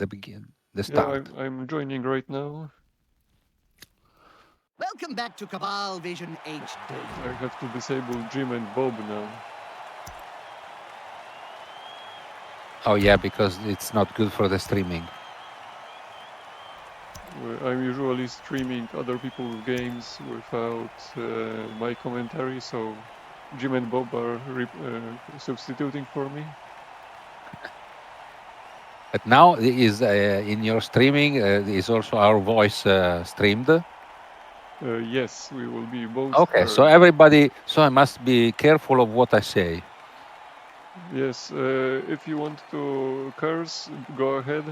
the Yeah, start. I'm joining right now. Welcome back to Cabal Vision HD. I have to disable Jim and Bob now. Oh yeah, because it's not good for the streaming. I'm usually streaming other people's games without my commentary, so Jim and Bob are substituting for me. But now is in your streaming is also our voice streamed. Yes, we will be both Okay, so heard. everybody, so I must be careful of what I say. Yes, if you want to curse, go ahead.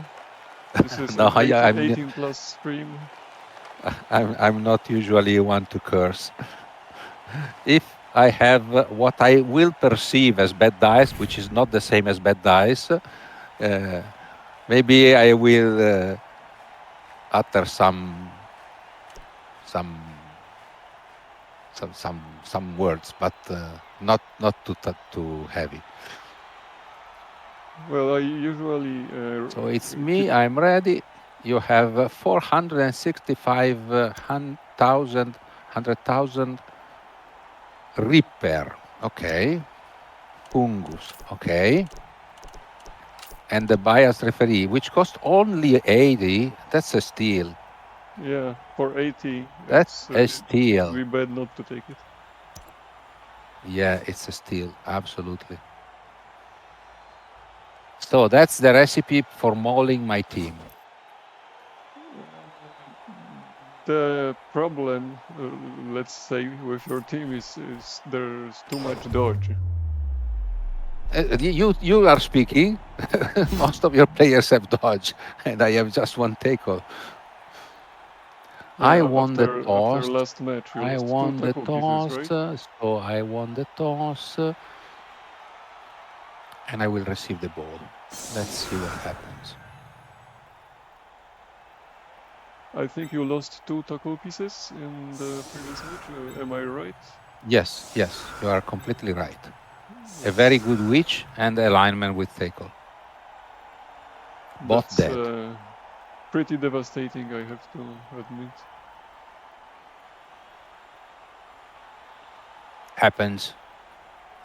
This is No, an 18, I'm 18 plus stream. I'm not usually one to curse. If I have what I will perceive as bad dice, which is not the same as bad dice, maybe I will utter some some words, but not too heavy. Well, I usually So it's keep. me. I'm ready. You have 465,000 repair. Okay. Pungus. Okay. And the bias referee, which cost only 80. That's a steal. Yeah, for 80, That's it's a it would steal. be bad not to take it. Yeah, it's a steal. Absolutely. So that's the recipe for mauling my team. The problem, let's say, with your team is there's too much dodge. You are speaking. Most of your players have dodge, and I have just one tackle. I Yeah, won the after toss. last match, you I lost two won the tackle pieces, toss. right? So I won the toss, and I will receive the ball. Let's see what happens. I think you lost two tackle pieces in the previous match. Am I right? Yes, yes, you are completely right. A very good witch and alignment with tackle. Both That's dead. pretty devastating, I have to admit. Happens.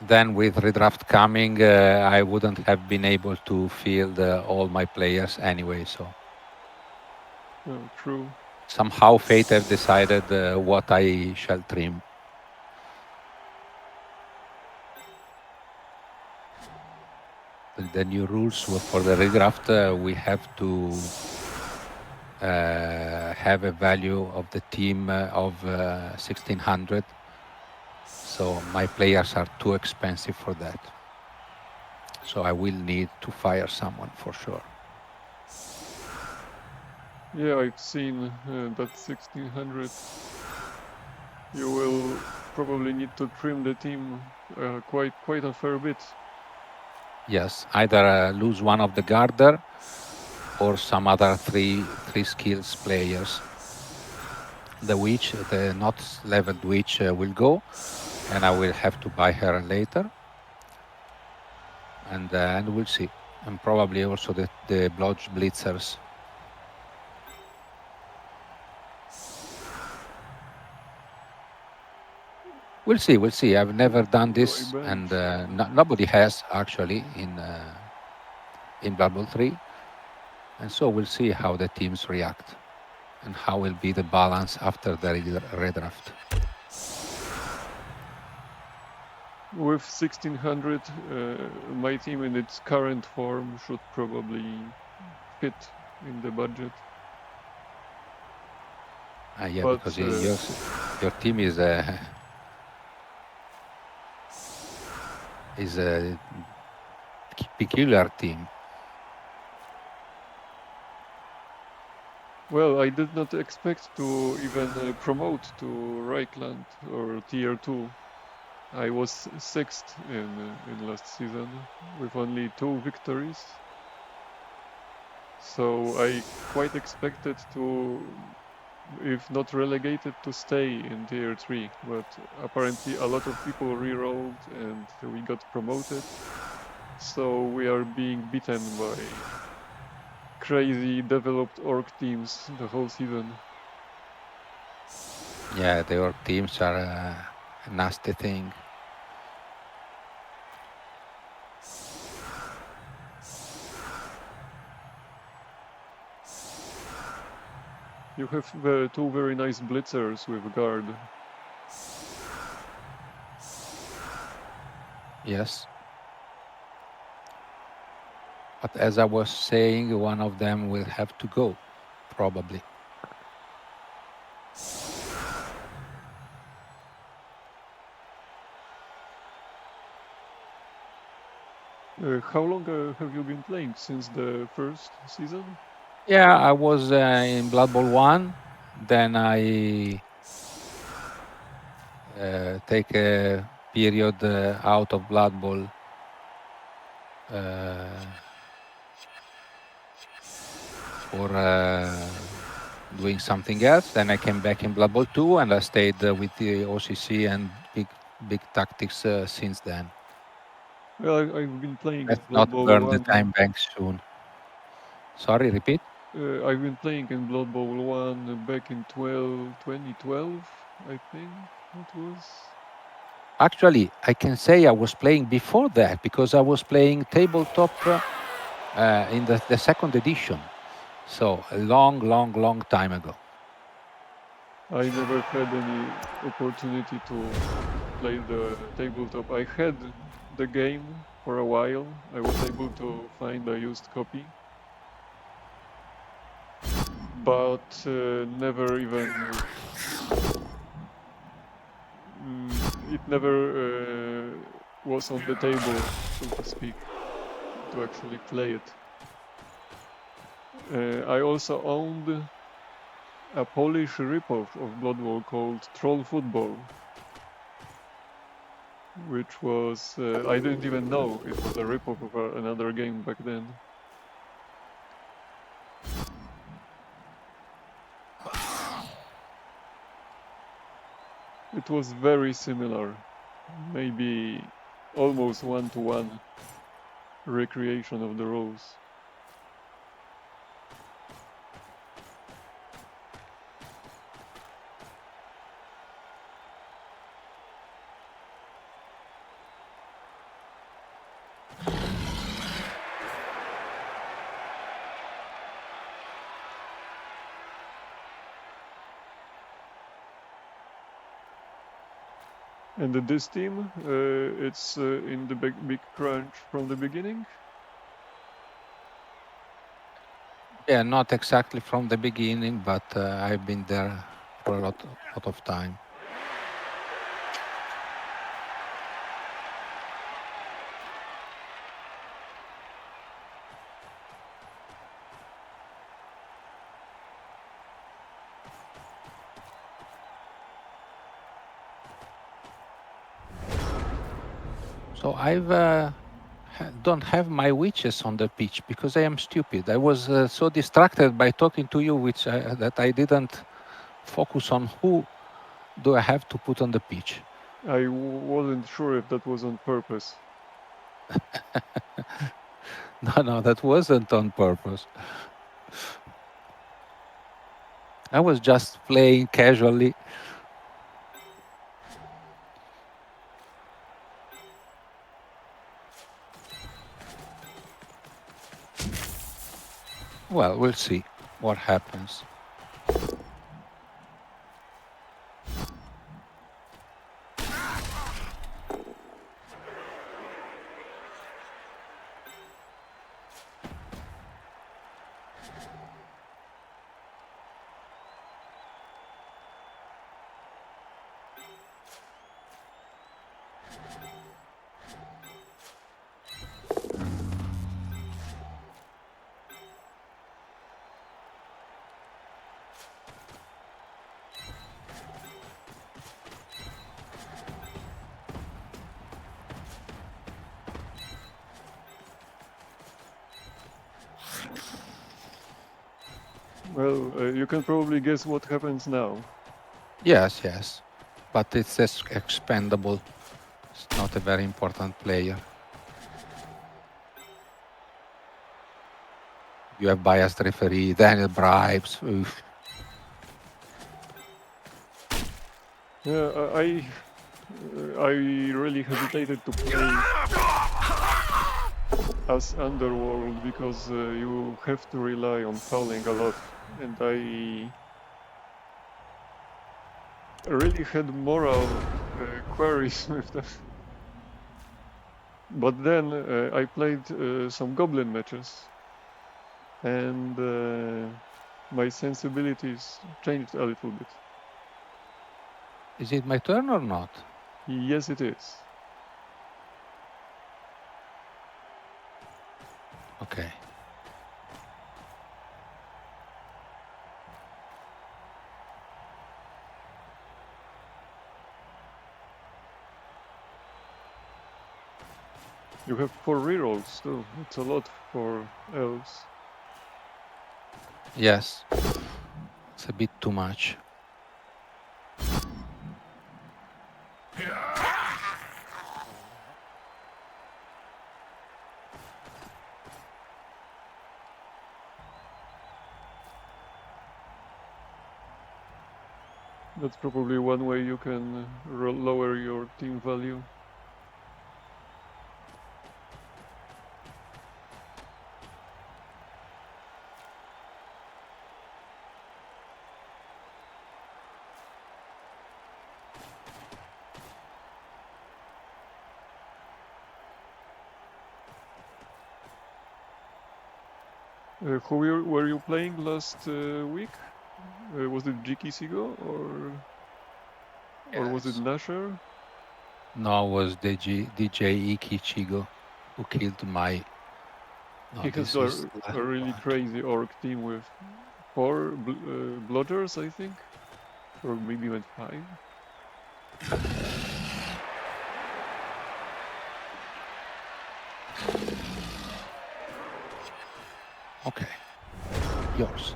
Then with redraft coming, I wouldn't have been able to field all my players anyway. So True. somehow fate have decided what I shall trim. The new rules for the redraft, we have to have a value of the team of 1600. So my players are too expensive for that. So I will need to fire someone for sure. Yeah, I've seen that 1600. You will probably need to trim the team quite a fair bit. Yes, either lose one of the guarder or some other three skills players. The witch, the not leveled witch, will go, and I will have to buy her later. And we'll see. And probably also the Blodge Blitzers. We'll see. We'll see. I've never done What do I this, and bench? nobody has actually in Blood Bowl 3. And so we'll see how the teams react and how will be the balance after the redraft. With 1600, my team in its current form should probably fit in the budget. Yeah, But because your team is a peculiar team. well, I did not expect to even promote to Reichland or Tier 2. I was sixth in last season with only 2 victories. So I quite expected to, if not relegated, to stay in Tier 3. But apparently a lot of people re-rolled and we got promoted. So we are being beaten by crazy developed orc teams the whole season. Yeah, the orc teams are a nasty thing. You have two very nice blitzers with guard. Yes. But as I was saying, one of them will have to go, probably. How long have you been playing? Since the first season? Yeah, I was in Blood Bowl 1. Then I take a period out of Blood Bowl for doing something else. Then I came back in Blood Bowl 2 and I stayed with the OCC and big tactics since then. Well, I've been playing Let's in not Blood Bowl burn the 1. time bank soon. Sorry, repeat. I've been playing in Blood Bowl 1 back in 2012, I think it was. Actually, I can say I was playing before that because I was playing tabletop in the second edition. So a long time ago. I never had any opportunity to play the tabletop. I had the game for a while. I was able to find a used copy, but never even it never was on the table, so to speak, to actually play it. I also owned a Polish ripoff of Blood Bowl called Troll Football, which was I didn't even know it was a ripoff of another game back then. It was very similar, maybe almost one-to-one recreation of the roles. And this team, it's in the big crunch from the beginning. Yeah, not exactly from the beginning, but I've been there for a lot of time. So I've don't have my witches on the pitch because I am stupid. I was so distracted by talking to you, that I didn't focus on who do I have to put on the pitch. I wasn't sure if that was on purpose. No, that wasn't on purpose. I was just playing casually. Well, we'll see what happens. Well, you can probably guess what happens now. Yes, but it's expendable. It's not a very important player. You have biased referee, Daniel bribes. Oof. Yeah, I really hesitated to play as Underworld because you have to rely on fouling a lot, and I really had moral queries with that. But then I played some Goblin matches, and my sensibilities changed a little bit. Is it my turn or not? Yes, it is. Okay. You have 4 rerolls too. It's a lot for elves. Yes. It's a bit too much. That's probably one way you can lower your team value. Who were you playing last week? Was it Jiki Sigo or was it Yes. Nasher? No, it was DJ Ikichigo who killed my. No, He has this is a really one. crazy orc team with 4 blodgers, I think, or maybe even 5. Okay, yours.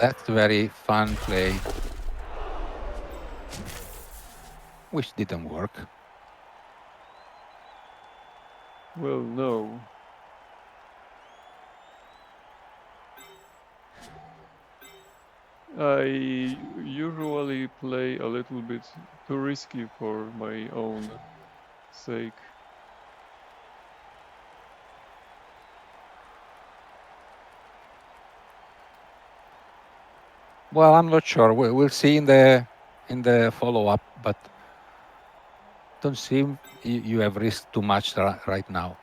That's very fun play, which didn't work. Well, no. I usually play a little bit too risky for my own sake. Well, I'm not sure. We'll see in the follow-up, but don't seem you have risked too much right now.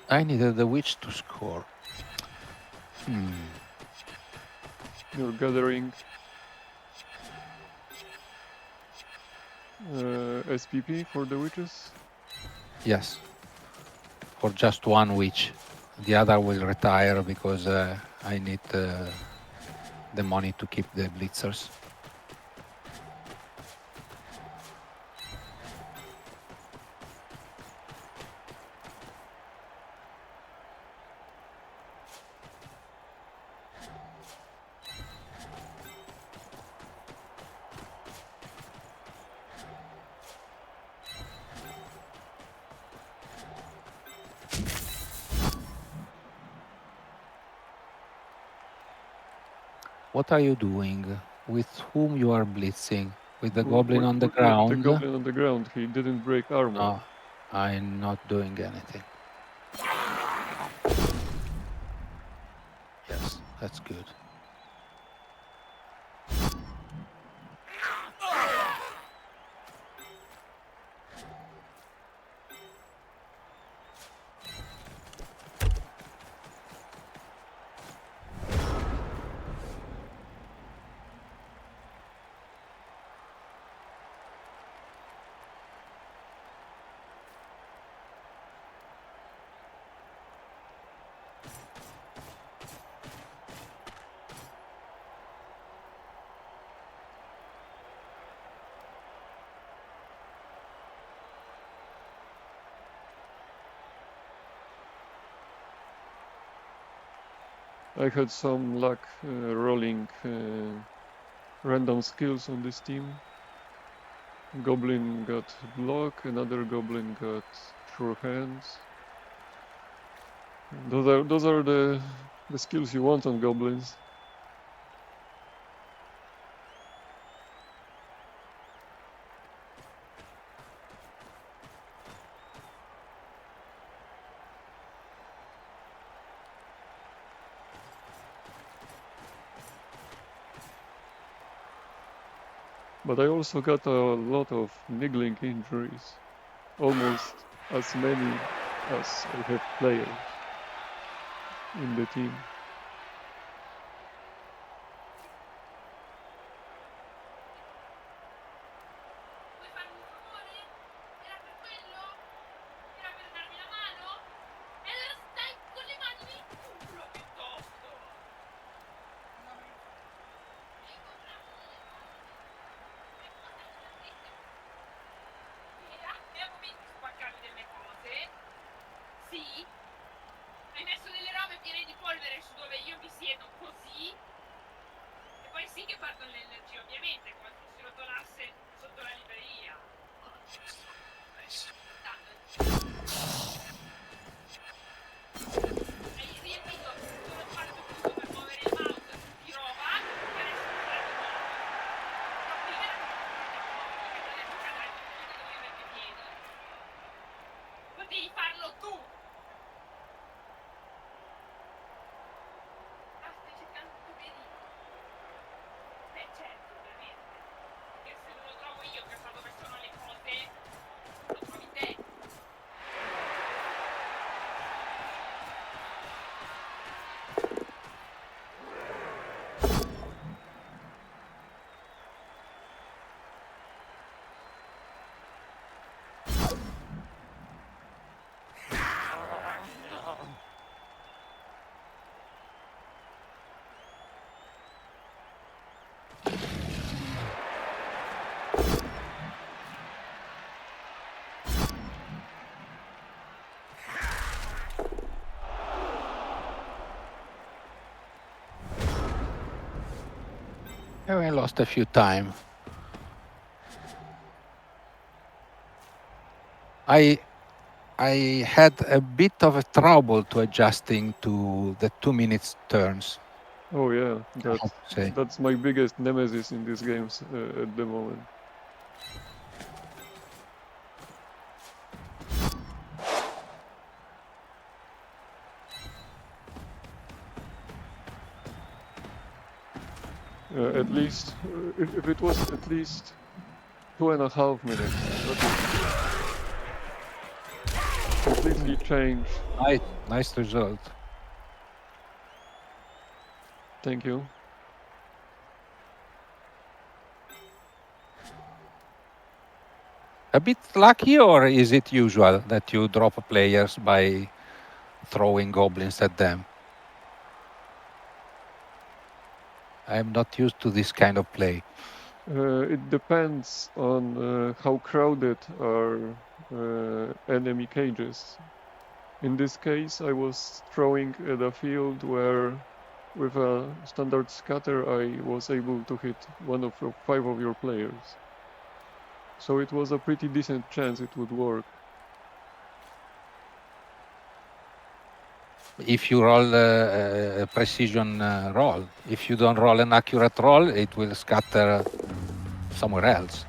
I needed the witch to score. You're gathering SPP for the witches? Yes, for just one witch. The other will retire because I need the money to keep the blitzers. What are you doing? With whom you are blitzing? With the goblin on the With the ground. goblin on the ground, he didn't break armor. No, I'm not doing anything. Yes, that's good. I had some luck rolling random skills on this team. Goblin got block, another goblin got sure hands. Those are the skills you want on goblins. But I also got a lot of niggling injuries, almost as many as I have players in the team. I lost a few time. I had a bit of a trouble to adjusting to the 2 minutes turns. Oh yeah, I have to say. that's my biggest nemesis in these games at the moment. At least, if it was at least 2.5 minutes, that would completely change. Nice result. Thank you. A bit lucky, or is it usual that you drop players by throwing goblins at them? I'm not used to this kind of play. It depends on how crowded are enemy cages. In this case, I was throwing at a field where, with a standard scatter, I was able to hit one of 5 of your players. So it was a pretty decent chance it would work. If you roll a precision roll, if you don't roll an accurate roll, it will scatter somewhere else.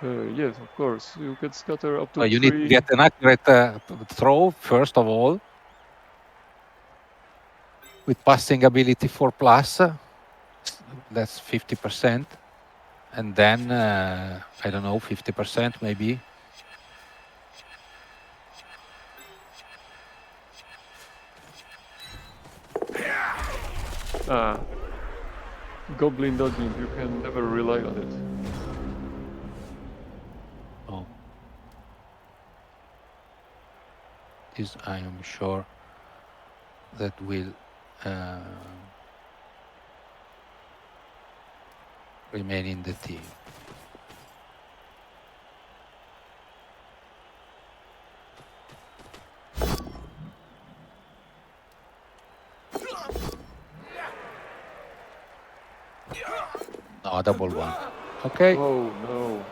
Yes, of course. You can scatter up to You need to 3. get an accurate throw first of all, with passing ability 4 plus. That's 50%, and then I don't know, 50% maybe. Ah. Goblin dodging, you can never rely on it. Oh, this I am sure that will remain in the team. No, double one. Okay. Oh no.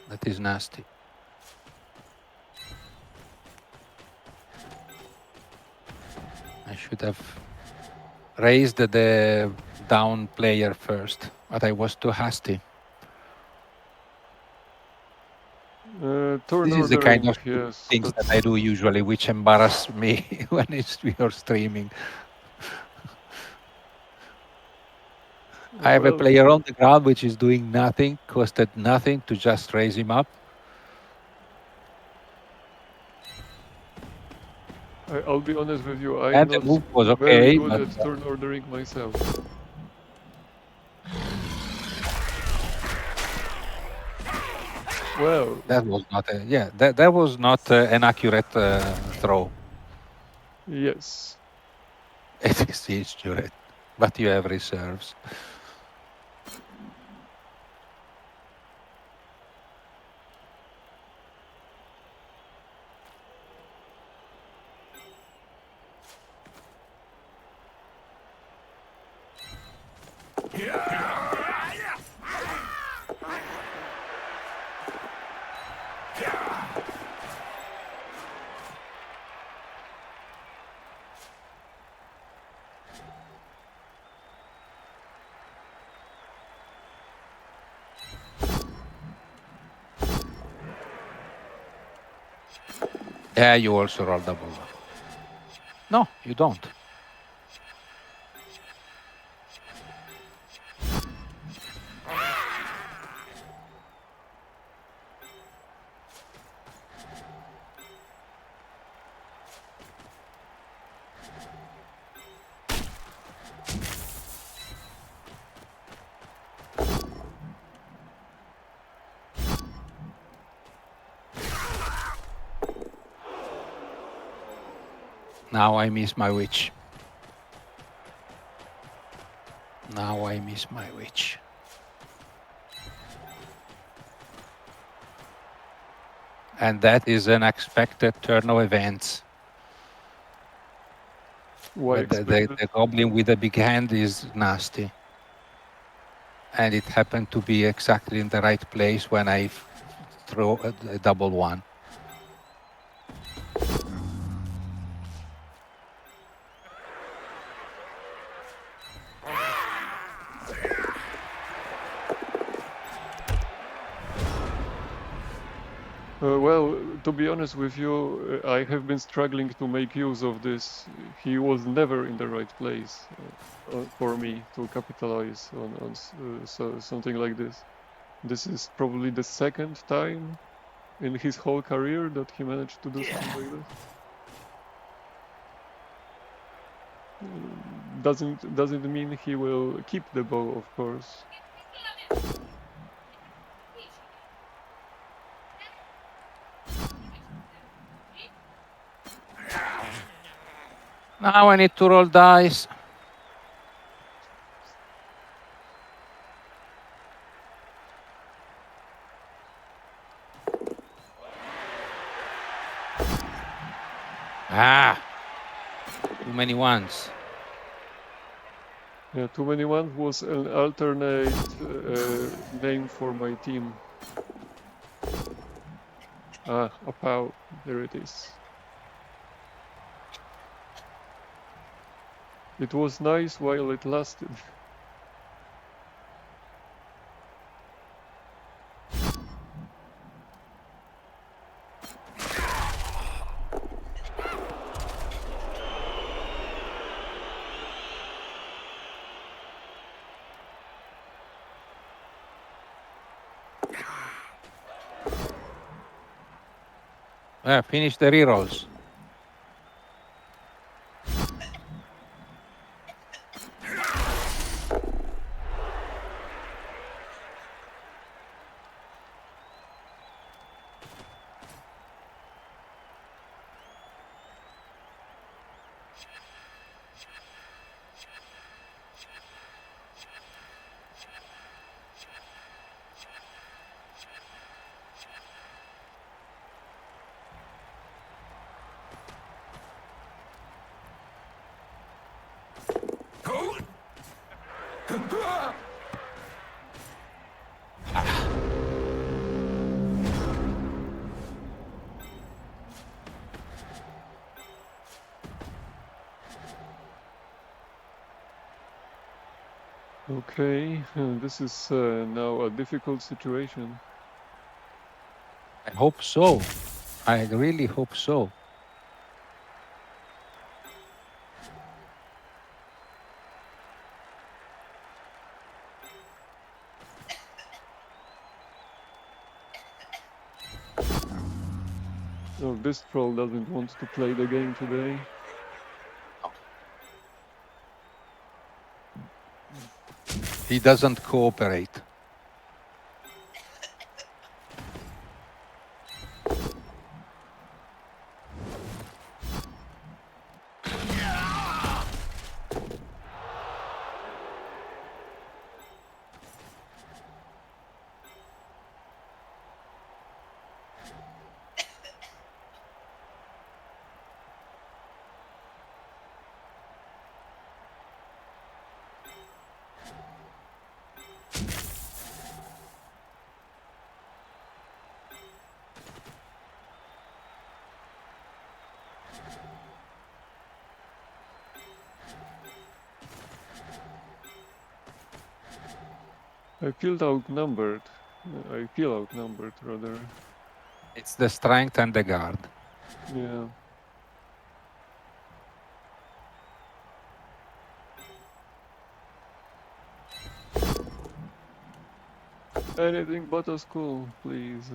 That is nasty. I should have raised the down player first, but I was too hasty. Turn This is the kind ordering, of yes, things that that's... I do usually, which embarrass me when you're streaming. I have a Well, player on the ground which is doing nothing, costed nothing to just raise him up. I'll be honest with you, I'm And the not move was very okay, good but at turn ordering myself. Well, that was not that was not an accurate throw. yes. It is accurate, but you have reserves. Yeah, you also roll double one. No, you don't. Now I miss my witch. Now I miss my witch. And that is an expected turn of events. Why But expected? the goblin with the big hand is nasty. And it happened to be exactly in the right place when I throw a double one. Well, to be honest with you, I have been struggling to make use of this. He was never in the right place for me to capitalize on something like this. This is probably the second time in his whole career that he managed to do something like this. Doesn't mean he will keep the bow, of course. Now I need to roll dice. many ones. Yeah, Too Many Ones was an alternate name for my team. Ah, Apau, there it is. It was nice while it lasted. Finish the rerolls. Okay, this is now a difficult situation. I hope so. I really hope so. Oh, this troll doesn't want to play the game today. He doesn't cooperate. I feel outnumbered. I feel outnumbered, rather. It's the strength and the guard. Yeah. Anything but a skull, please.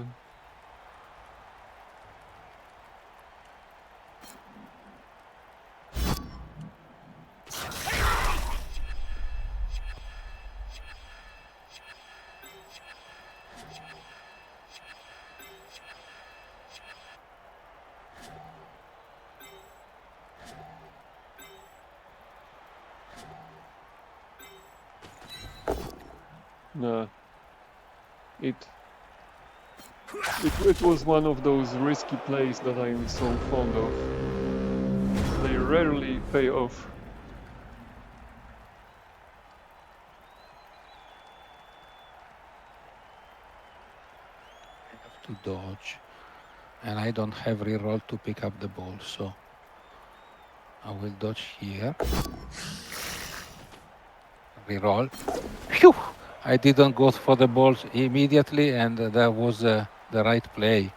Nah. It was one of those risky plays that I'm so fond of. They rarely pay off. I have to dodge. And I don't have reroll to pick up the ball, so I will dodge here. Reroll. Phew! I didn't go for the balls immediately, and that was the right play.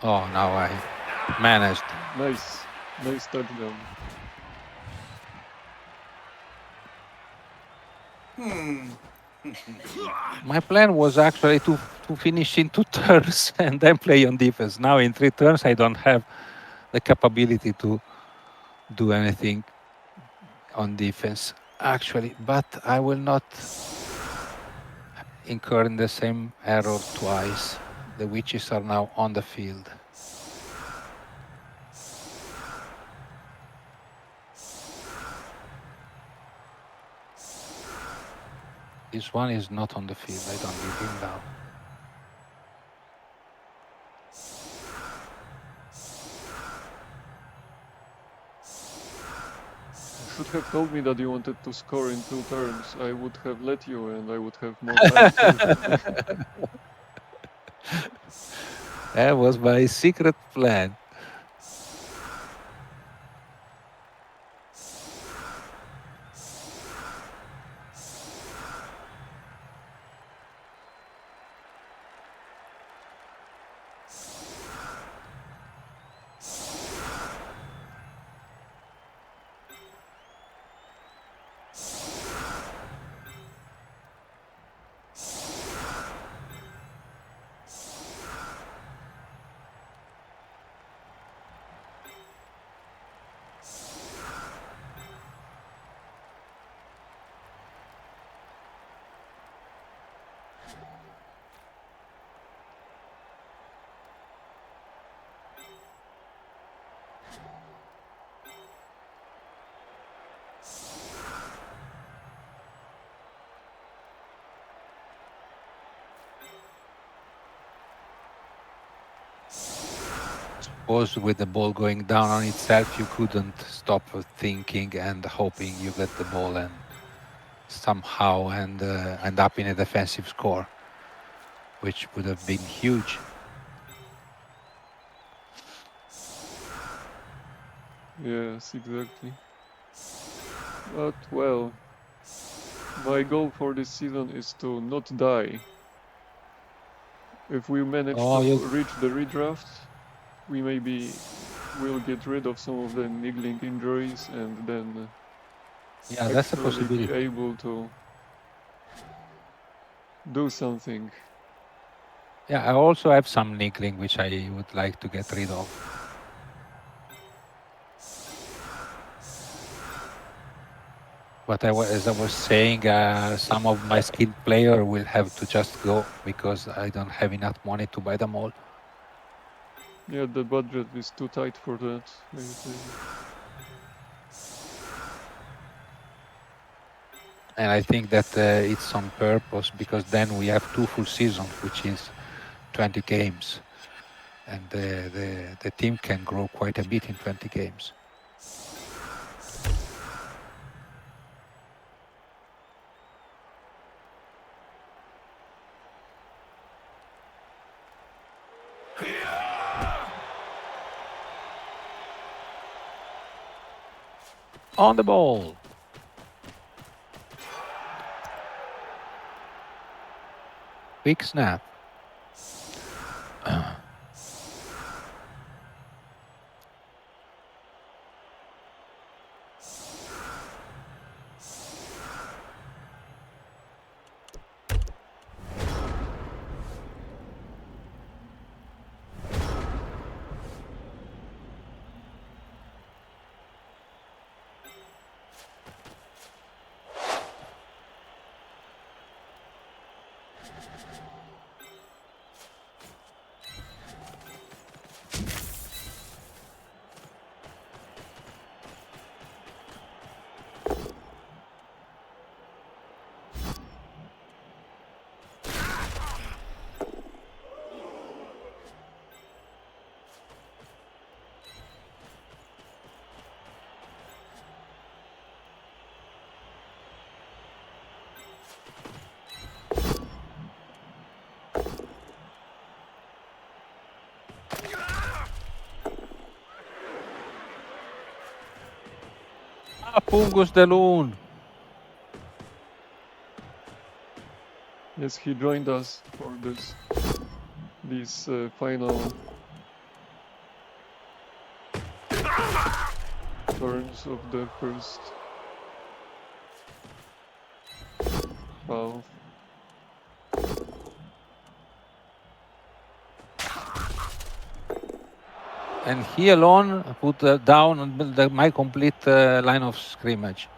Oh, now I managed. Nice. Nice touchdown. My plan was actually to finish in 2 turns and then play on defense. Now in 3 turns, I don't have the capability to do anything on defense, actually. But I will not incur in the same error twice. The witches are now on the field. This one is not on the field. I don't need him now. You should have told me that you wanted to score in 2 turns. I would have let you and I would have more time to... That was my secret plan. Suppose with the ball going down on itself, you couldn't stop thinking and hoping you get the ball and somehow end up in a defensive score, which would have been huge. Yes, exactly. But, well, my goal for this season is to not die. If we manage Oh, to reach the redraft, we maybe will get rid of some of the niggling injuries and then yeah, that's a actually be possibility. able to do something. Yeah, I also have some niggling which I would like to get rid of. But as I was saying, some of my skilled player will have to just go because I don't have enough money to buy them all. Yeah, the budget is too tight for that, I think. And I think that it's on purpose because then we have 2 full seasons, which is 20 games. And the team can grow quite a bit in 20 games. On the ball. Quick snap. Fungus de Loon. Yes, he joined us for these final turns of the first half. And he alone put down my complete line of scrimmage.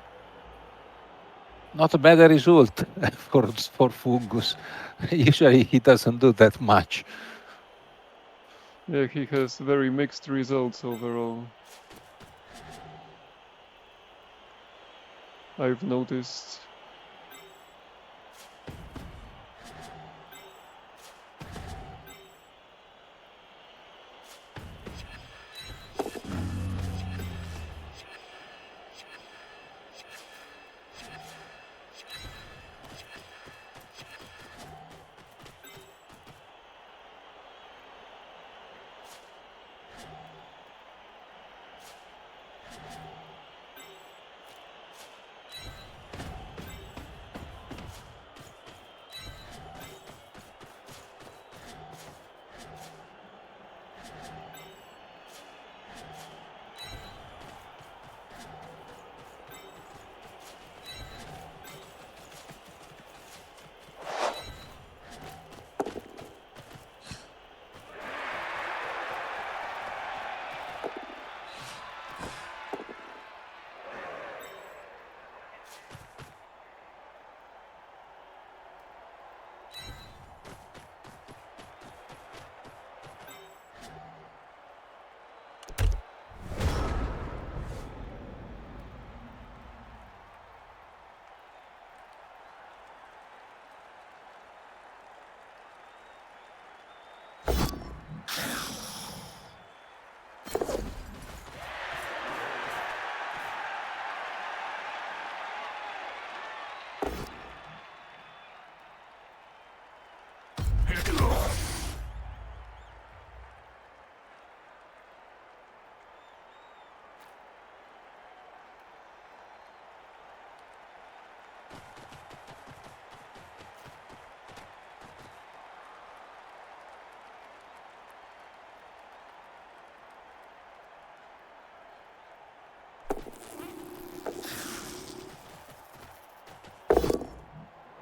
Not a bad result for Fungus. Usually he doesn't do that much. Yeah, he has very mixed results overall. I've noticed.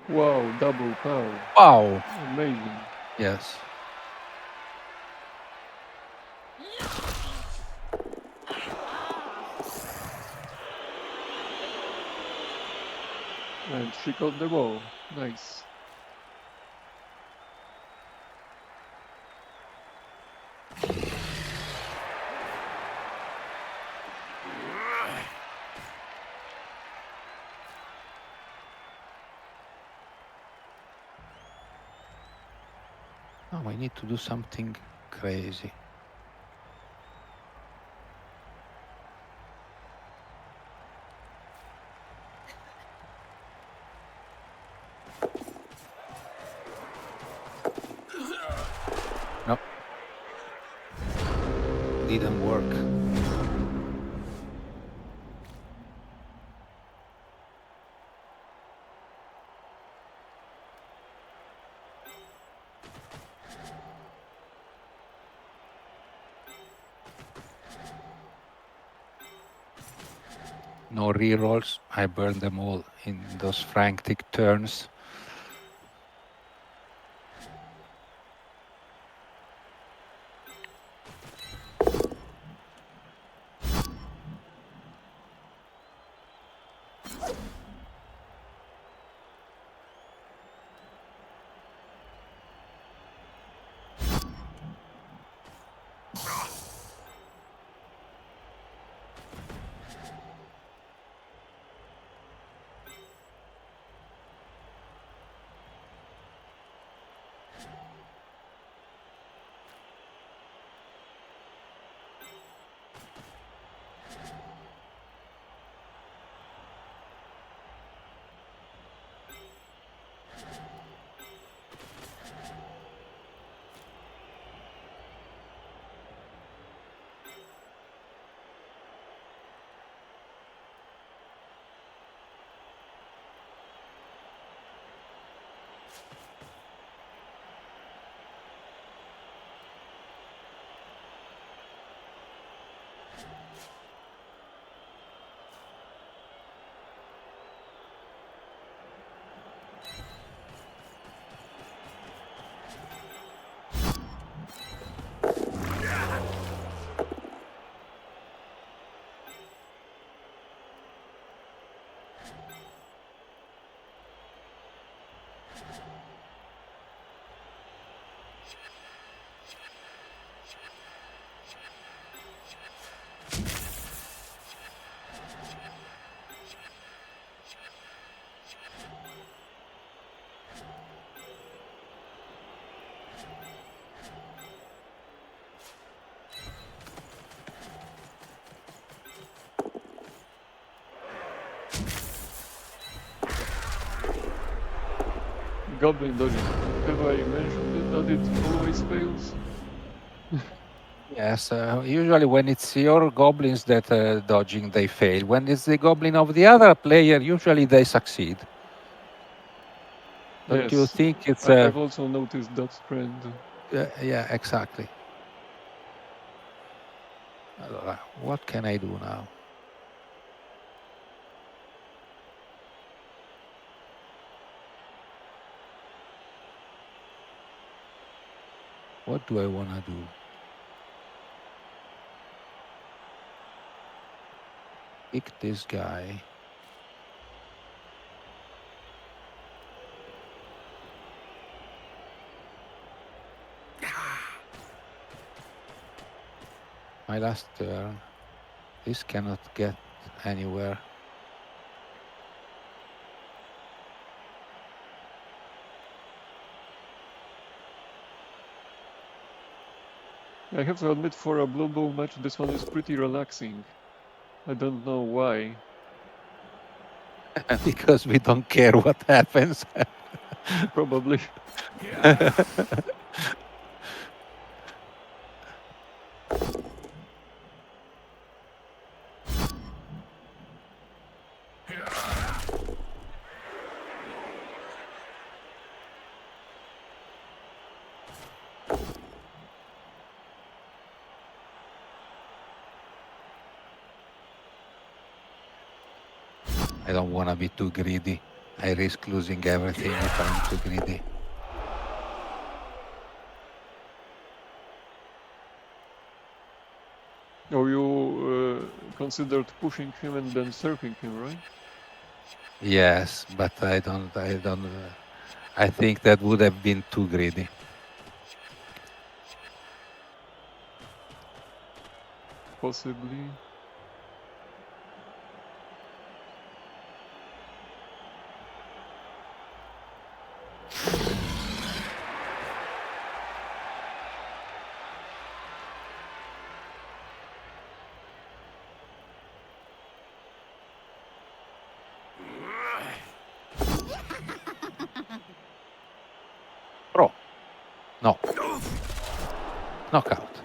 Wow, double power. Wow. Amazing. Yes. And she caught the ball. Nice. Now we need to do something crazy. No. Didn't work. No rerolls. I burned them all in those frantic turns. Goblin dodging. Have I mentioned it, that it always fails? Yes, usually when it's your goblins that dodging, they fail. When it's the goblin of the other player, usually they succeed. Don't you Yes, think it's I've also noticed that trend. yeah, exactly. Allora, what can I do now? What do I want to do? Pick this guy. My last turn. This cannot get anywhere. I have to admit, for a Blue Bow match, this one is pretty relaxing. I don't know why. Because we don't care what happens. Probably. I don't want to be too greedy. I risk losing everything if I'm too greedy. Oh, you considered pushing him and then surfing him, right? Yes, but I don't. I think that would have been too greedy. Possibly. Pro. No. Knockout.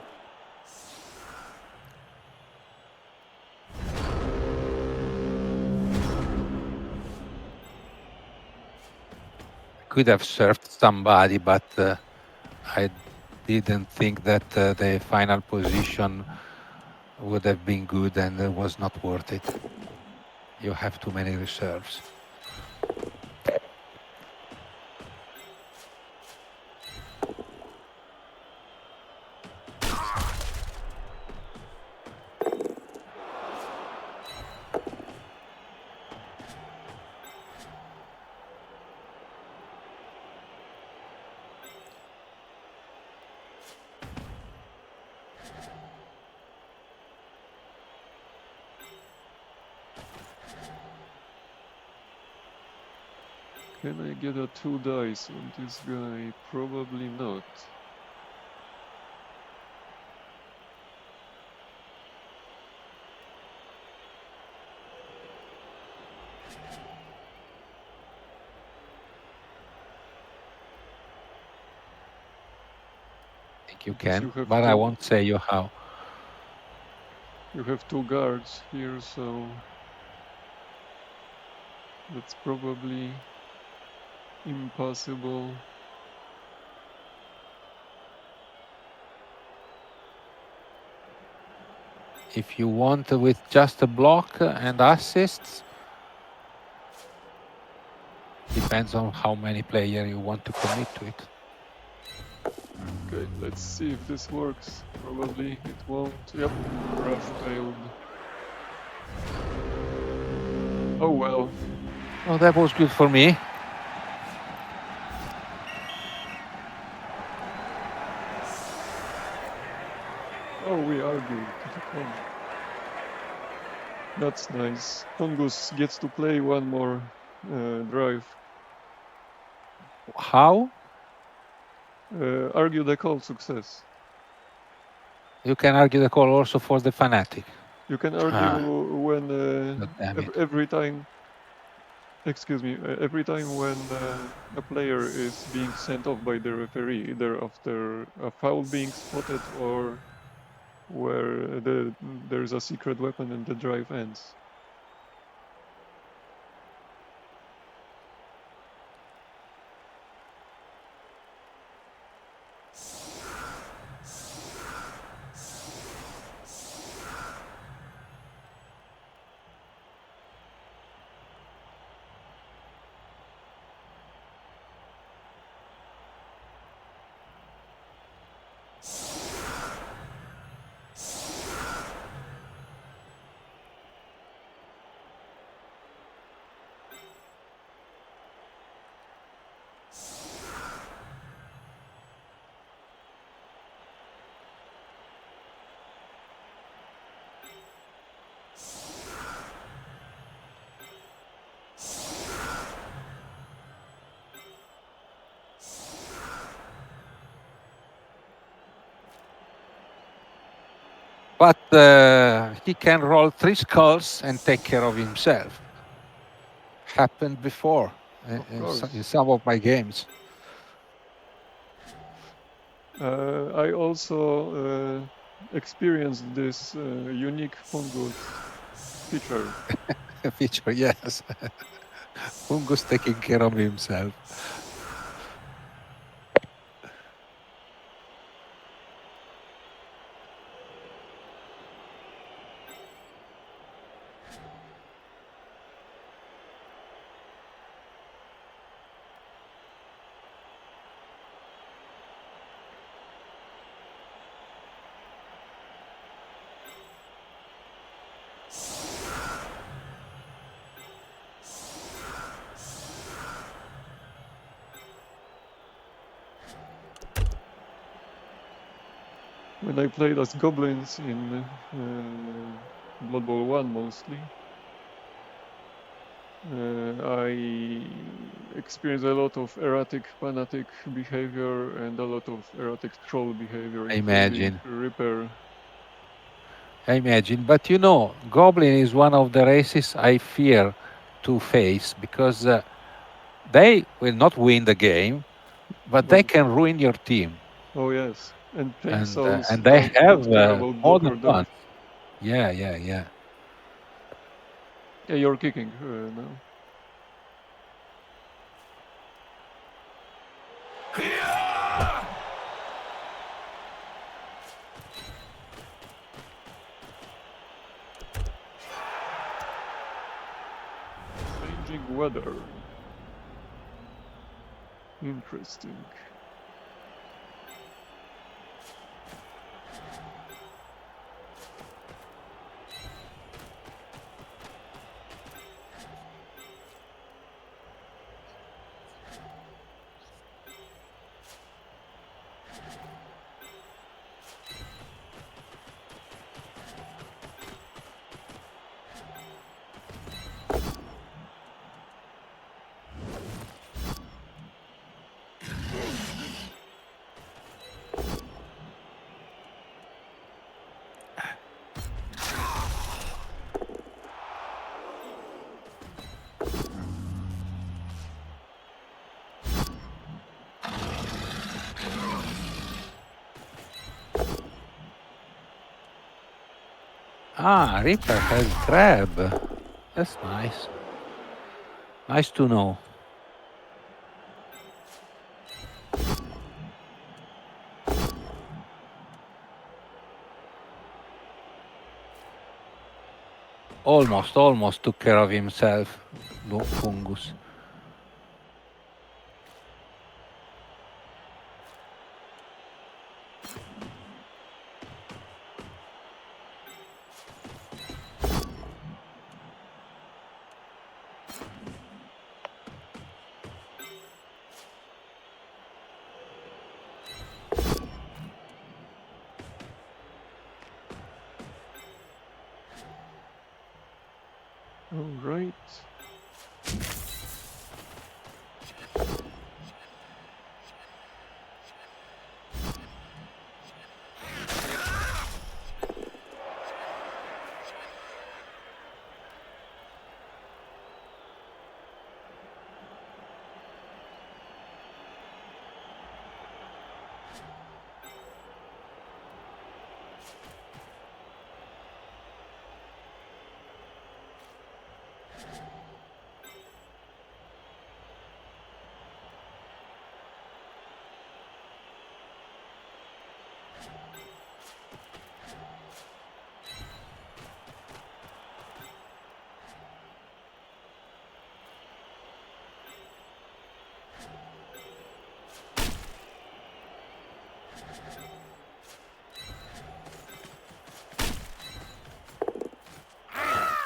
Could have served somebody, but I didn't think that the final position would have been good and it was not worth it. You have too many reserves. Can I get a 2 dice on this guy? Probably not. I think you Because can, but I won't say you how. you have 2 guards here, so that's probably impossible. If you want with just a block and assists, depends on how many player you want to commit to it. Okay, let's see if this works. Probably it won't. Yep, rush failed. Oh well. Oh, that was good for me. Oh, we argued to the point. That's nice. Tungus gets to play one more drive. How? Argue the call success. You can argue the call also for the fanatic. You can argue Ah, when God damn it. every time. Excuse me. Every time when a player is being sent off by the referee, either after a foul being spotted or where there's a secret weapon and the drive ends. But he can roll 3 skulls and take care of himself. Happened before Of course. in some of my games. I also experienced this unique fungus feature. Feature, yes. Fungus taking care of himself. When I played as goblins in Blood Bowl 1 mostly, I experienced a lot of erratic fanatic behavior and a lot of erratic troll behavior, I including imagine. Reaper. I imagine. But you know, Goblin is one of the races I fear to face because they will not win the game, but they No. can ruin your team. Oh yes, and And chainsaws they don't have care about more block than or dodge. once. Yeah, yeah, yeah. Yeah, you're kicking now. Changing weather. Interesting. Ah, Reaper has grab. That's nice. Nice to know. Almost took care of himself, Fungus. All right.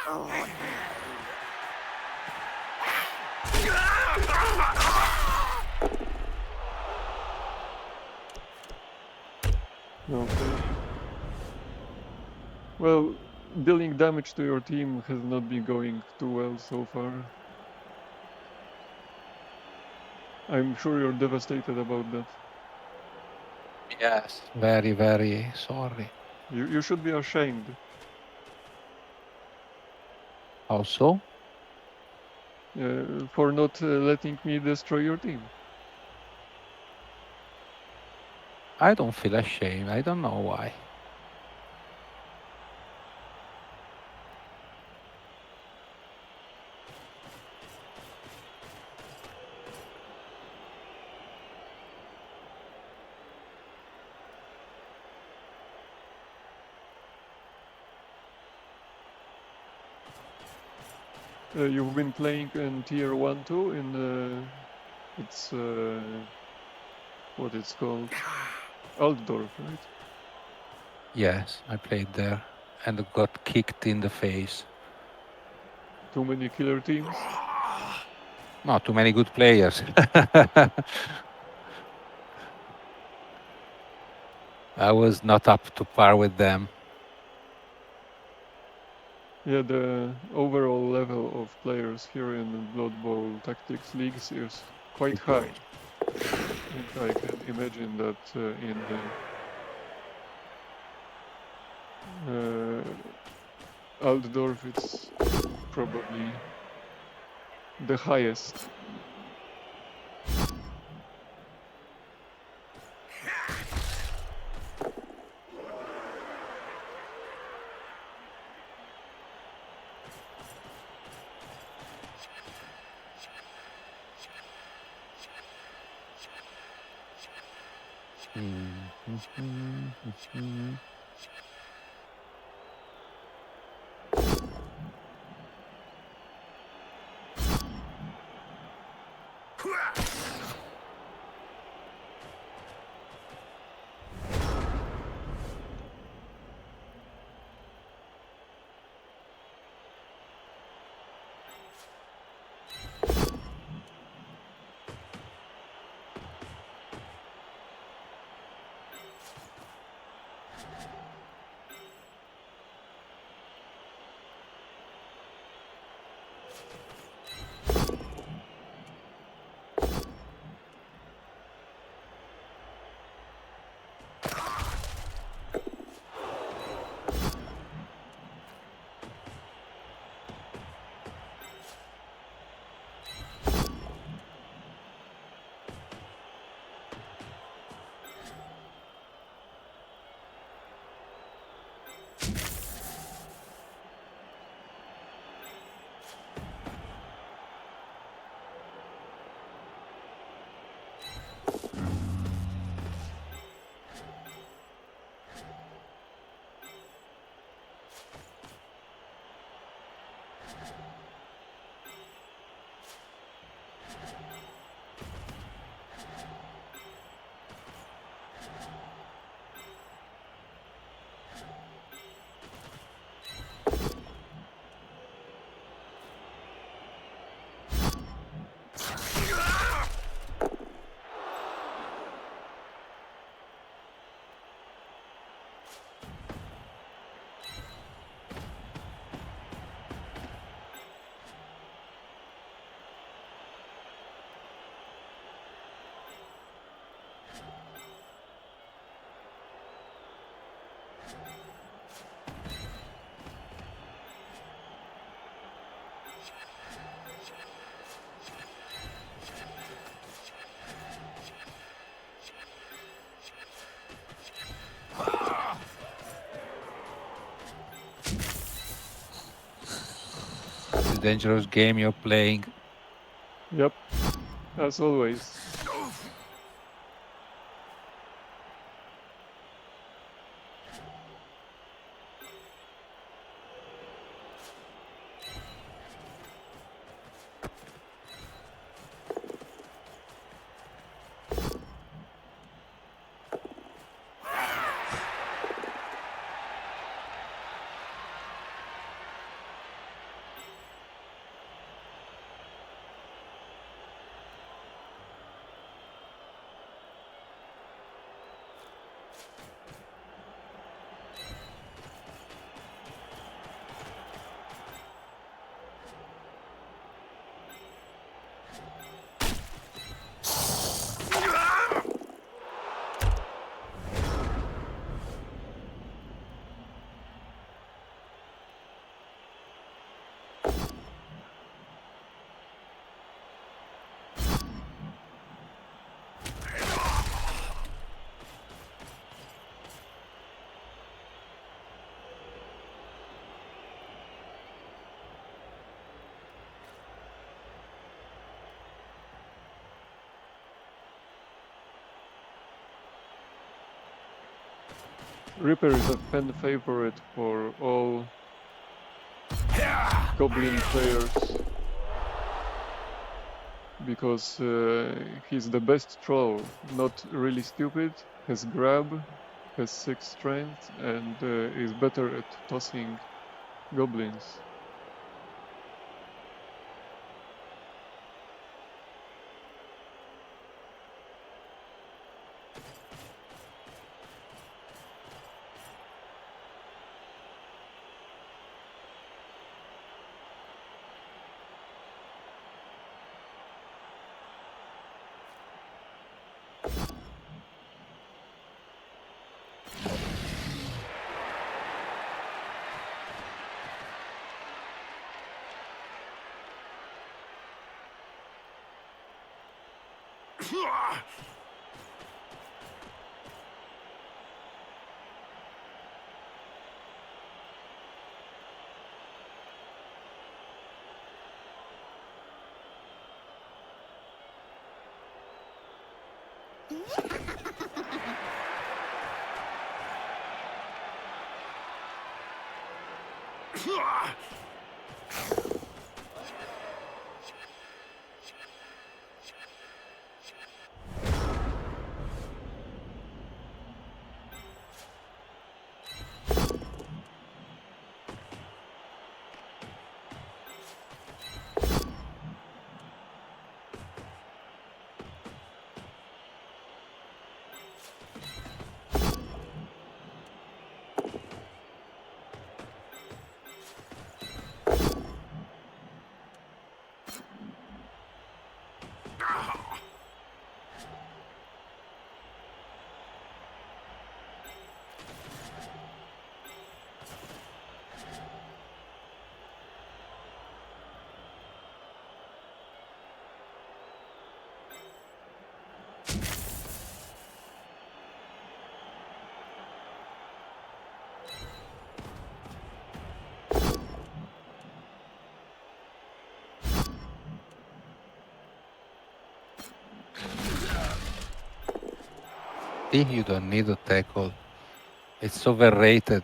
Okay. Well, dealing damage to your team has not been going too well so far. I'm sure you're devastated about that. Yes, very, very sorry. You should be ashamed. How so? For not letting me destroy your team. I don't feel ashamed. I don't know why. You've been playing in tier 1 too in it's what it's called, Altdorf, right? Yes, I played there and got kicked in the face. Too many killer teams. Not too many good players. I was not up to par with them. Yeah, the overall level of players here in Blood Bowl Tactics Leagues is quite high. And I can imagine that in Altdorf it's probably the highest. It's a dangerous game you're playing. Yep, as always. Reaper is a fan favorite for all Goblin players because he's the best troll, not really stupid, has grab, has 6 strength, and is better at tossing goblins. See, you don't need a tackle. It's overrated.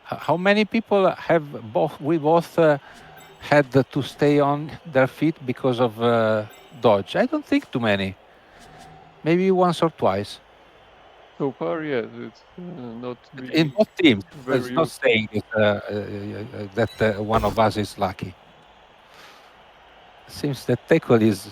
How many people have both? We both had to stay on their feet because of dodge. I don't think too many. Maybe once or twice. So far, yes, it's not In being both teams. It's very not useful. saying that one of us is lucky. Seems that tackle is.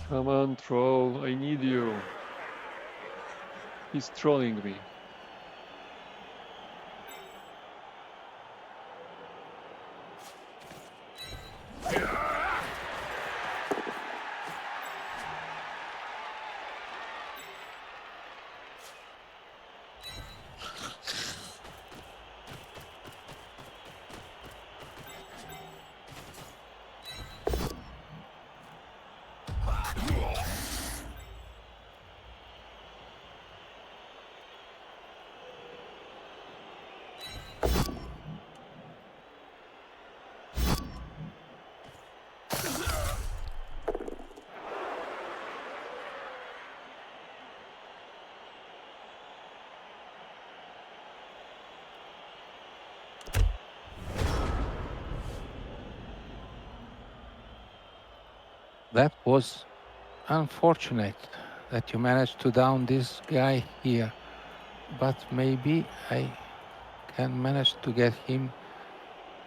Come on, troll, I need you. He's trolling me. That was unfortunate that you managed to down this guy here. But maybe I can manage to get him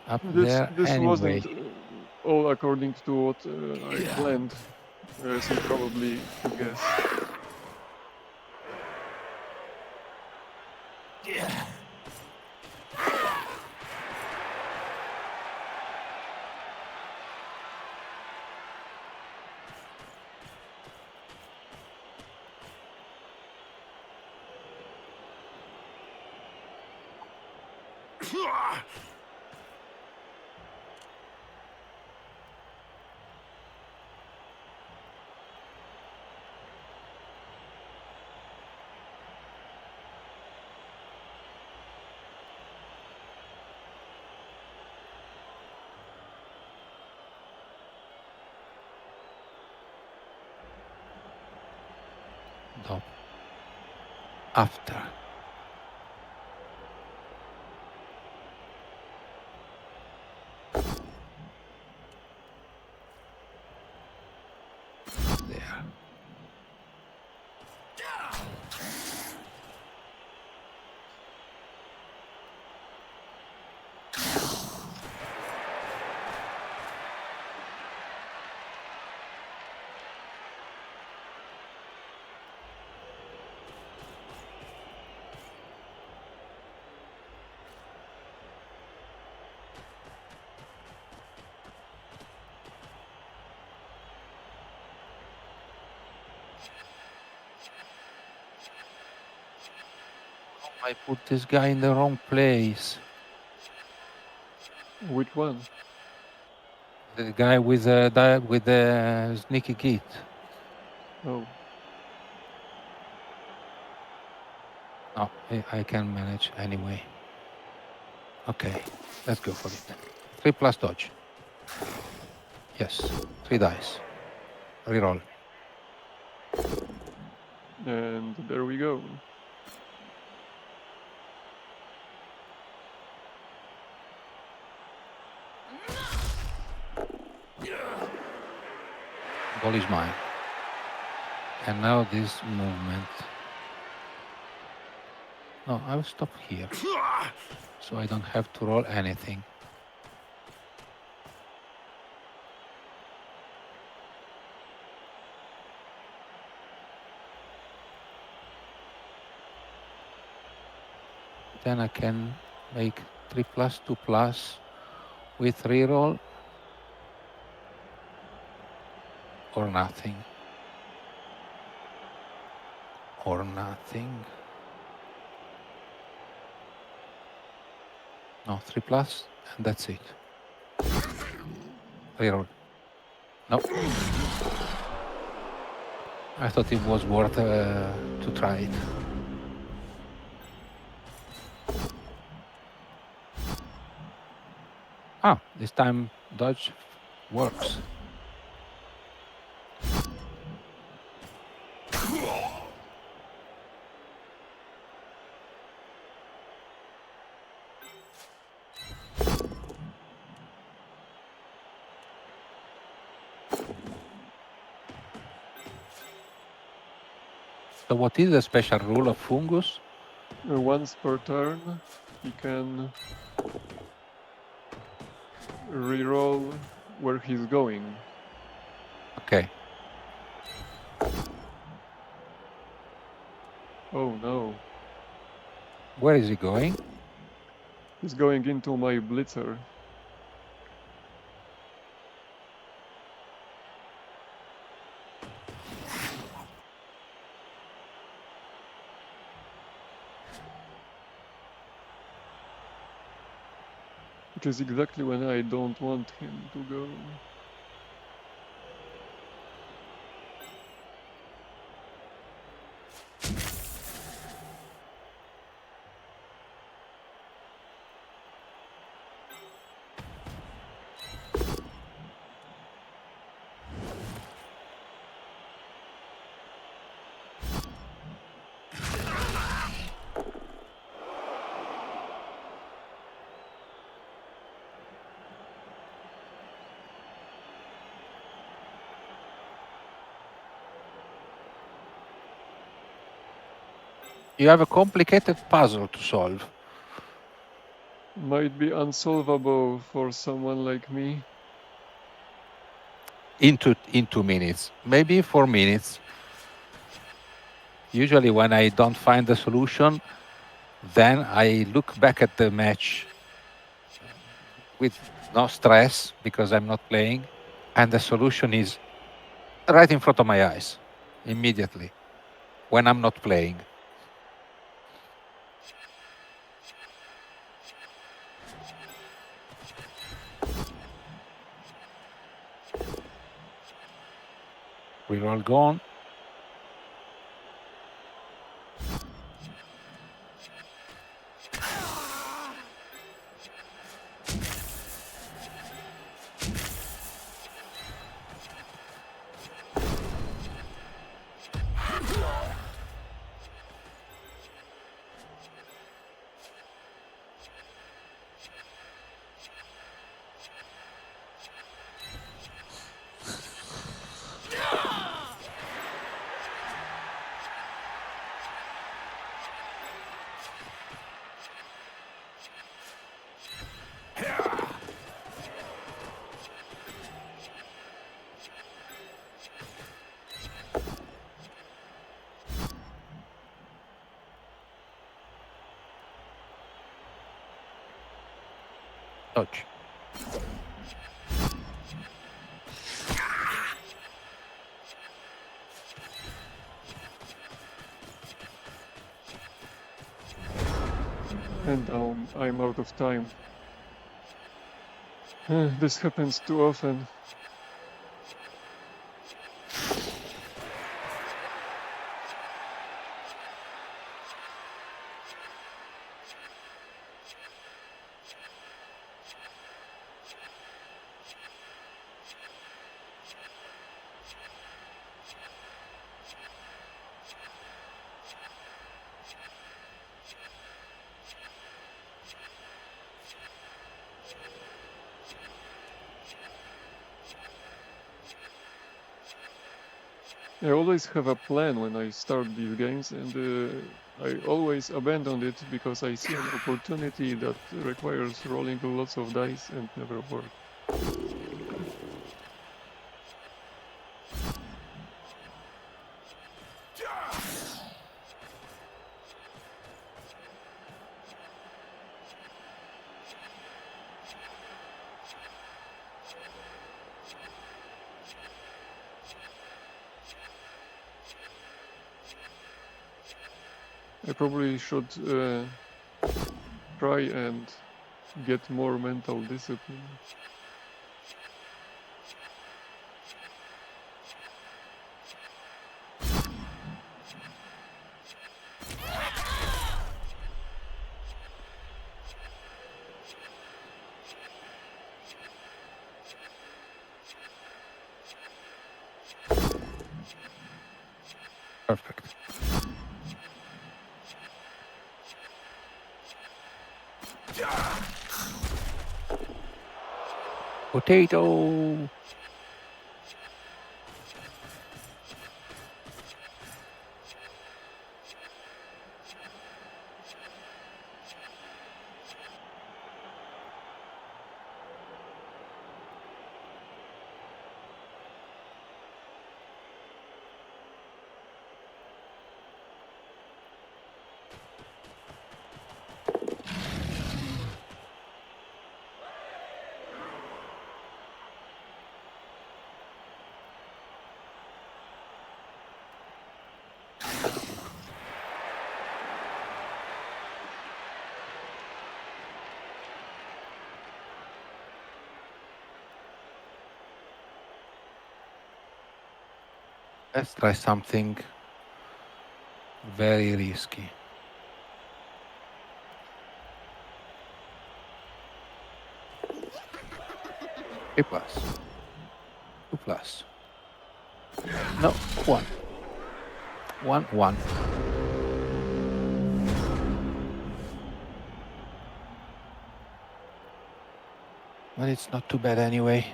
up there This anyway. wasn't all according to what I planned, as you probably could guess. No. After. There. I put this guy in the wrong place. Which one? The guy with the sneaky git. Oh, No, I can manage anyway. Okay, let's go for it. 3 plus dodge. Yes, 3 dice. Reroll. and there we go. Ball is mine. And now this movement. No, I will stop here. So I don't have to roll anything. Then I can make 3 plus 2 plus with reroll or nothing. Or nothing. No, 3 plus, and that's it. Reroll. No. I thought it was worth to try it. Ah, this time dodge works. So what is the special rule of fungus? Once per turn, he can reroll where he's going. Okay. Oh no, Where is he going? he's going into my blitzer. Which is exactly when I don't want him to go. You have a complicated puzzle to solve. Might be unsolvable for someone like me. In 2 minutes, maybe 4 minutes. Usually, when I don't find the solution, then I look back at the match with no stress because I'm not playing, and the solution is right in front of my eyes immediately when I'm not playing. We're all gone. Touch. And I'm out of time. This happens too often. I always have a plan when I start these games, and I always abandon it because I see an opportunity that requires rolling lots of dice and never work. I probably should try and get more mental discipline. Perfect. Potato. Let's try something very risky. A plus. 2 plus. No, 1. 1, 1. But it's not too bad anyway.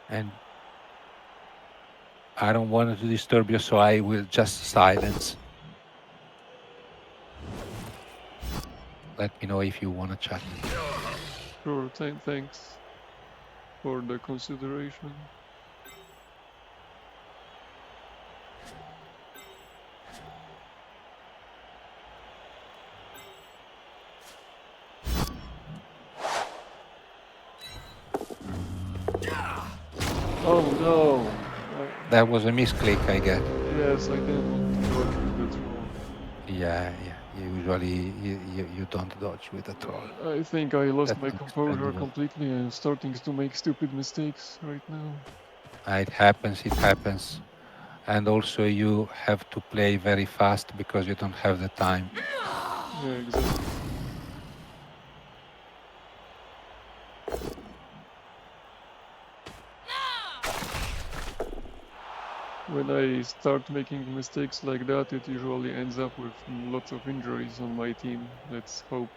And I don't want to disturb you, so I will just silence. Let me know if you want to chat. Sure, thanks for the consideration. Oh no! That was a misclick, I guess. Yes, I didn't want to dodge with the troll. Yeah. Usually you don't dodge with a troll. I think I lost That's my composure understandable. completely and starting to make stupid mistakes right now. It happens. It happens. And also you have to play very fast because you don't have the time. Yeah, exactly. When I start making mistakes like that, it usually ends up with lots of injuries on my team. Let's hope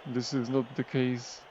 this is not the case.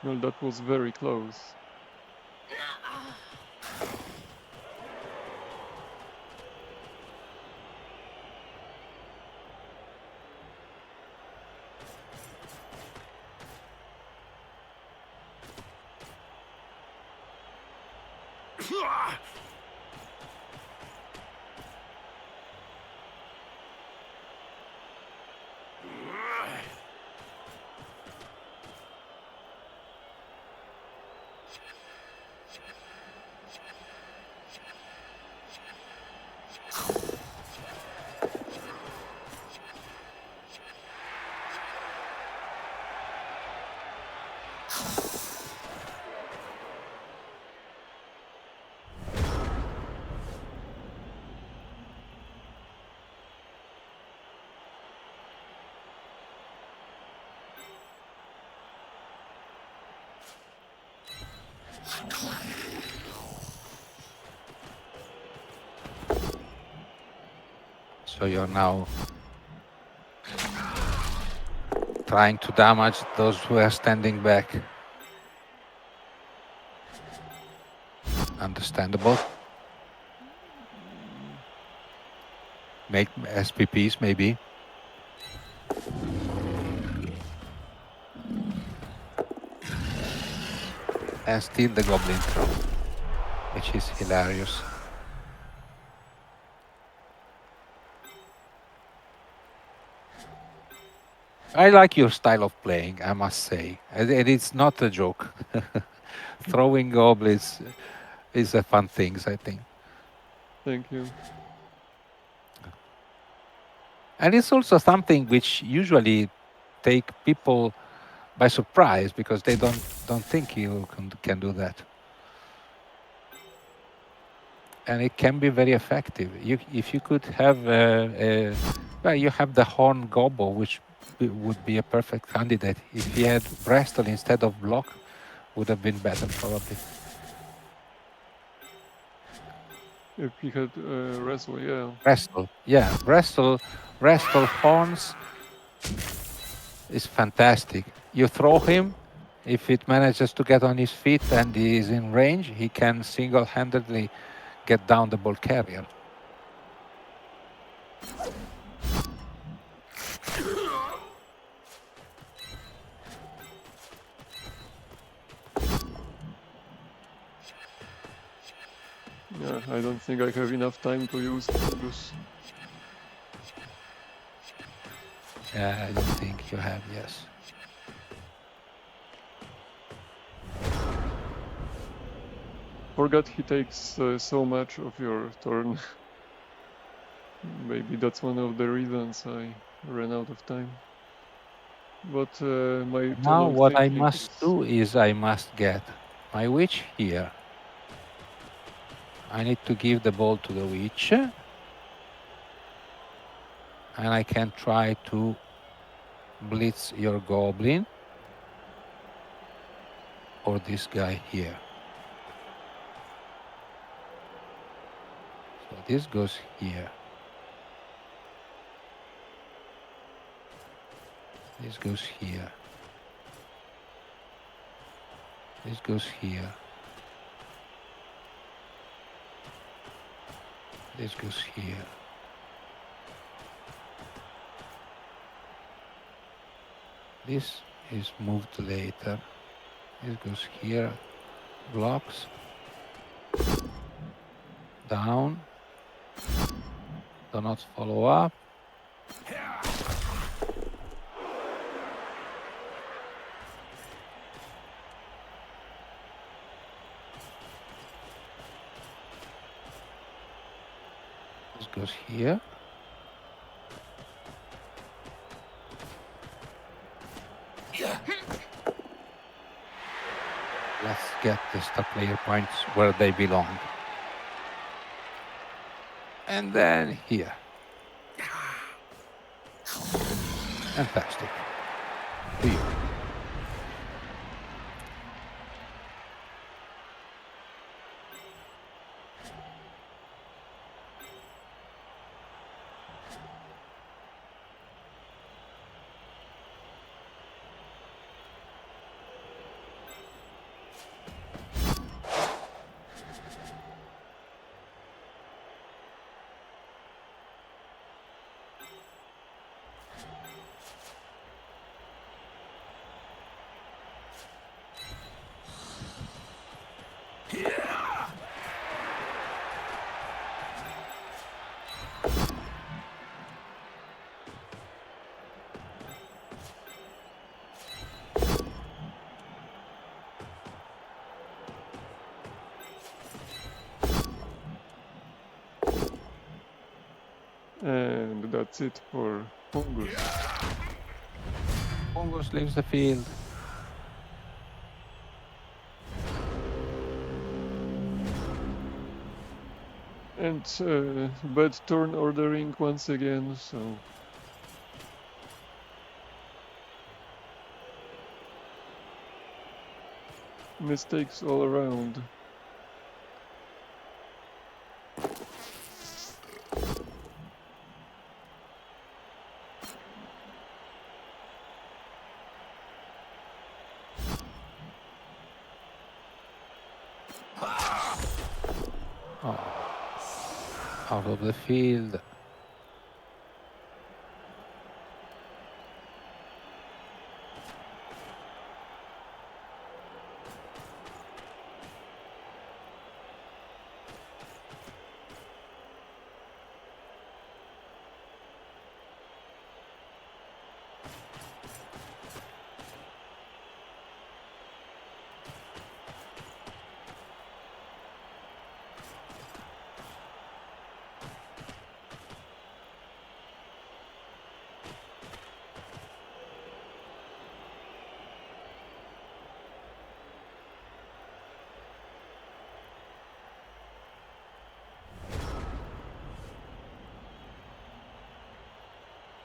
Well, that was very close. So you're now trying to damage those who are standing back. Understandable. Make SPPs maybe. And steal the goblin throw, which is hilarious. I like your style of playing, I must say. And it's not a joke. Throwing goblins is a fun thing, I think. Thank you. And it's also something which usually take people by surprise because they don't think you can do that. And it can be very effective. If you could have, well, you have the horn gobbo, which would be a perfect candidate. If he had Bristol instead of block, would have been better probably. If he had wrestle, yeah. Bristol, yeah, Bristol horns is fantastic. You throw him, if it manages to get on his feet and he is in range, he can single-handedly get down the ball carrier. Yeah, I don't think I have enough time to use Fungus. Yeah, I don't think you have, yes. forgot he takes so much of your turn. Maybe that's one of the reasons I ran out of time. But my too Now long what I thinking must is... do is I must get my witch here. I need to give the ball to the witch. And I can try to blitz your goblin. Or this guy here. So this goes here. This goes here. This goes here. This goes here. This is moved later. This goes here. Blocks. Down. Do not follow up. This goes here. Let's get the star player points where they belong. And then here. Fantastic. To you. And that's it for Fungus. Fungus leaves the field. And bad turn ordering once again, so... mistakes all around. Out of the field.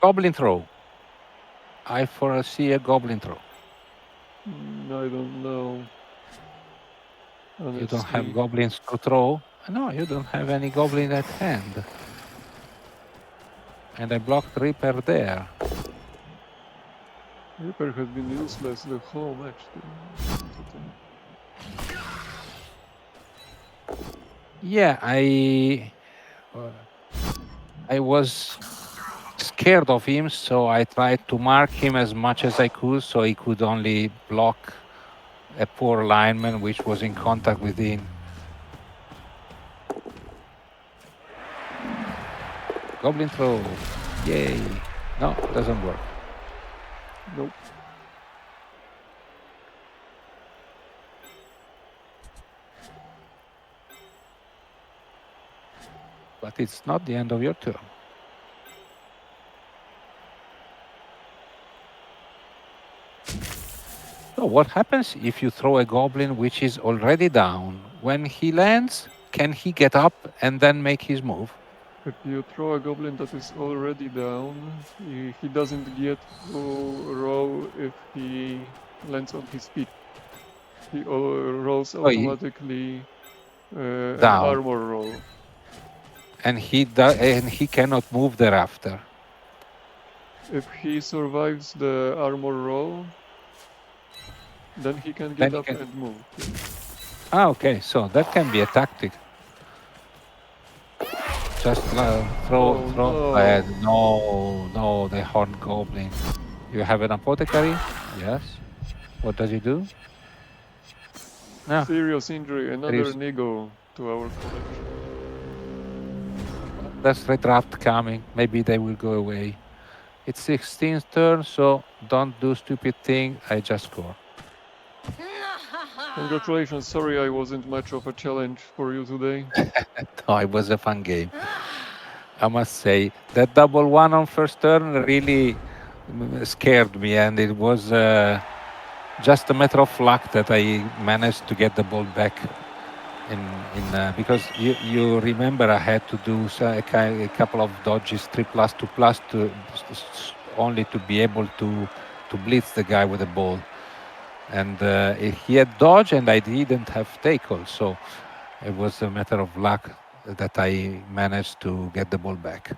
Goblin throw. I foresee a goblin throw. I don't know. Honestly. You don't have goblins to throw? No, you don't have any goblin at hand. And I blocked Reaper there. Reaper has been useless the whole match. Yeah, I was scared of him, so I tried to mark him as much as I could, so he could only block a poor lineman which was in contact with him. Goblin throw. Yay. No, doesn't work. Nope. but it's not the end of your turn. So what happens if you throw a goblin which is already down? When he lands, can he get up and then make his move? If you throw a goblin that is already down, he doesn't get to roll if he lands on his feet. He rolls Oh, automatically an down, armor roll. and he cannot move thereafter. If he survives the armor roll, then he can Then get he up can. and move. Yes. Ah, okay. So that can be a tactic. Just Oh throw ahead. no! No, no, the horned goblin. You have an apothecary? Yes. What does he do? Yeah, Serious injury, there another is. Nigo to our collection. There's redraft coming. Maybe they will go away. It's 16th turn, so don't do stupid thing. I just score. Congratulations, sorry I wasn't much of a challenge for you today. No, it was a fun game. I must say that double one on first turn really scared me, and it was just a matter of luck that I managed to get the ball back. Because you remember I had to do a couple of dodges, 3+, 2+, only to be able to blitz the guy with the ball. And he had dodge, and I didn't have tackle, so it was a matter of luck that I managed to get the ball back.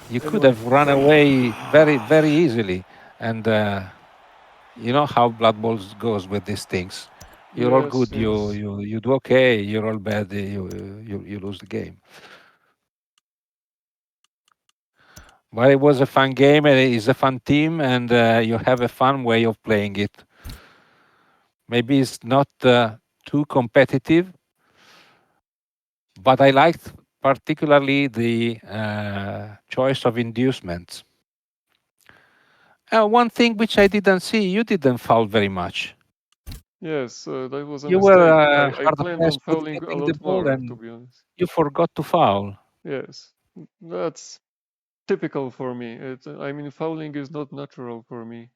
You could Anyway, have run away very, very easily, and you know how Blood Bowls goes with these things. You're all yes, good, yes. you do okay. You're all bad, you lose the game. But it was a fun game, and it's a fun team, and you have a fun way of playing it. Maybe it's not too competitive, but I liked particularly the choice of inducements. One thing which I didn't see, you didn't foul very much. Yes, that was a You were mistake. I hard planned on pressed with fouling a getting the lot ball, more, to and be honest. you forgot to foul. Yes, that's typical for me. I mean, fouling is not natural for me.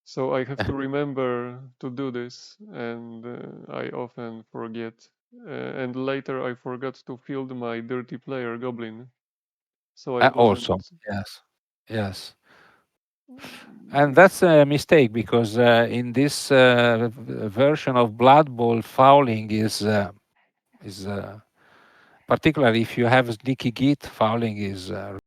So I have to remember to do this, and I often forget. And later I forgot to field my dirty player goblin, so I Also, wasn't. yes, yes, and that's a mistake because in this version of Blood Bowl, fouling is particularly if you have sneaky git, fouling is